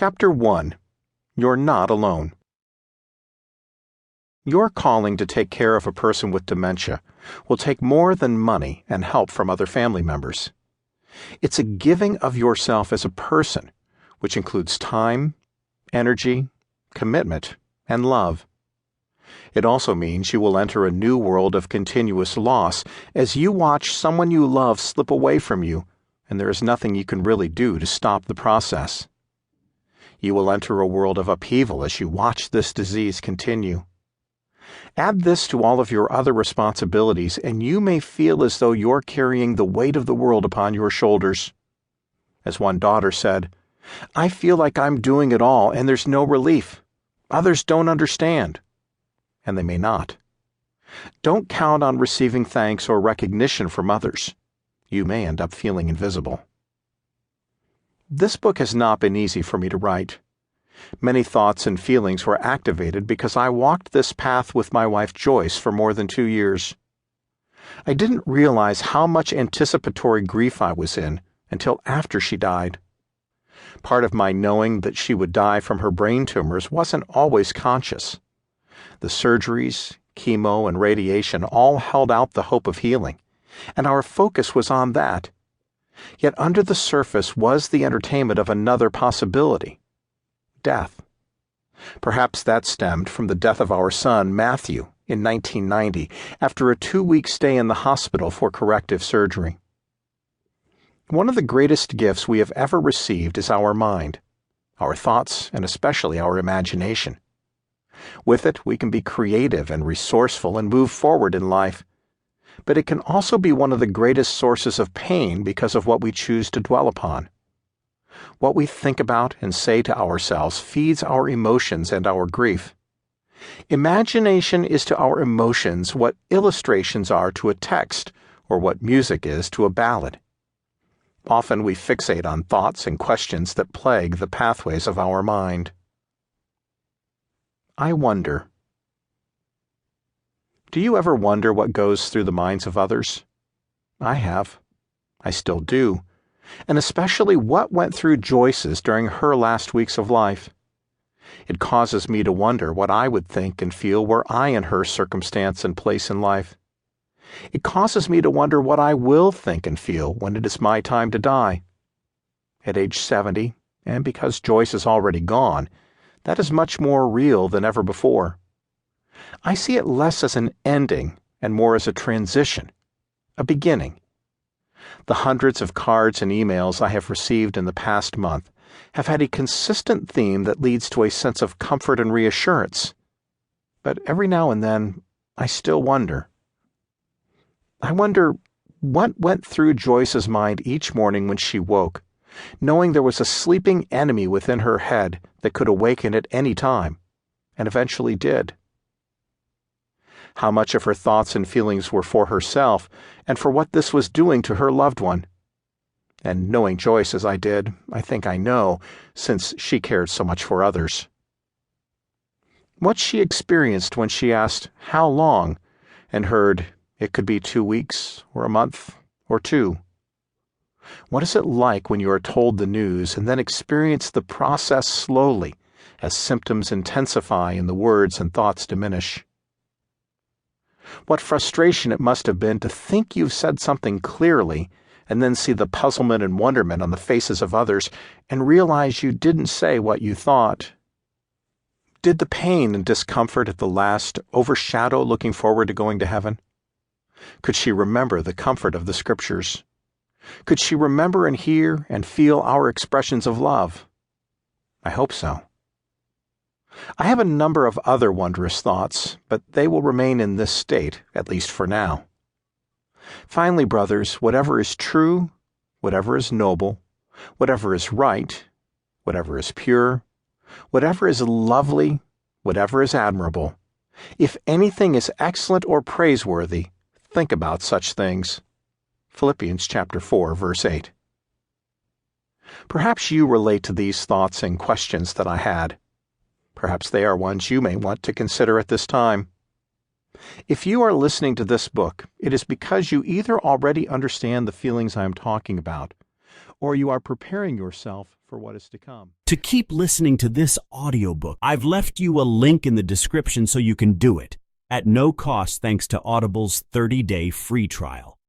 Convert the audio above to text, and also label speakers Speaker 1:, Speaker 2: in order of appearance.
Speaker 1: Chapter 1. You're Not Alone. Your calling to take care of a person with dementia will take more than money and help from other family members. It's a giving of yourself as a person, which includes time, energy, commitment, and love. It also means you will enter a new world of continuous loss as you watch someone you love slip away from you, and there is nothing you can really do to stop the process. You will enter a world of upheaval as you watch this disease continue. Add this to all of your other responsibilities, and you may feel as though you're carrying the weight of the world upon your shoulders. As one daughter said, "I feel like I'm doing it all and there's no relief. Others don't understand." And they may not. Don't count on receiving thanks or recognition from others. You may end up feeling invisible. This book has not been easy for me to write. Many thoughts and feelings were activated because I walked this path with my wife Joyce for more than 2 years. I didn't realize how much anticipatory grief I was in until after she died. Part of my knowing that she would die from her brain tumors wasn't always conscious. The surgeries, chemo, and radiation all held out the hope of healing, and our focus was on that. Yet under the surface was the entertainment of another possibility: death. Perhaps that stemmed from the death of our son, Matthew, in 1990, after a 2-week stay in the hospital for corrective surgery. One of the greatest gifts we have ever received is our mind, our thoughts, and especially our imagination. With it, we can be creative and resourceful and move forward in life. But it can also be one of the greatest sources of pain because of what we choose to dwell upon. What we think about and say to ourselves feeds our emotions and our grief. Imagination is to our emotions what illustrations are to a text, or what music is to a ballad. Often we fixate on thoughts and questions that plague the pathways of our mind. I wonder. Do you ever wonder what goes through the minds of others? I have. I still do. And especially what went through Joyce's during her last weeks of life. It causes me to wonder what I would think and feel were I in her circumstance and place in life. It causes me to wonder what I will think and feel when it is my time to die. At age 70, and because Joyce is already gone, that is much more real than ever before. I see it less as an ending and more as a transition, a beginning. The hundreds of cards and emails I have received in the past month have had a consistent theme that leads to a sense of comfort and reassurance. But every now and then, I still wonder. I wonder what went through Joyce's mind each morning when she woke, knowing there was a sleeping enemy within her head that could awaken at any time, and eventually did. How much of her thoughts and feelings were for herself and for what this was doing to her loved one. And knowing Joyce as I did, I think I know, since she cared so much for others. What she experienced when she asked, "How long?" and heard, "It could be 2 weeks, or a month, or 2. What is it like when you are told the news and then experience the process slowly as symptoms intensify and the words and thoughts diminish? What frustration it must have been to think you've said something clearly and then see the puzzlement and wonderment on the faces of others and realize you didn't say what you thought. Did the pain and discomfort at the last overshadow looking forward to going to heaven? Could she remember the comfort of the Scriptures? Could she remember and hear and feel our expressions of love? I hope so. I have a number of other wondrous thoughts, but they will remain in this state, at least for now. Finally, brothers, whatever is true, whatever is noble, whatever is right, whatever is pure, whatever is lovely, whatever is admirable, if anything is excellent or praiseworthy, think about such things. Philippians chapter 4, verse 8. Perhaps you relate to these thoughts and questions that I had. Perhaps they are ones you may want to consider at this time. If you are listening to this book, it is because you either already understand the feelings I am talking about, or you are preparing yourself for what is to come.
Speaker 2: To keep listening to this audiobook, I've left you a link in the description so you can do it, at no cost thanks to Audible's 30-day free trial.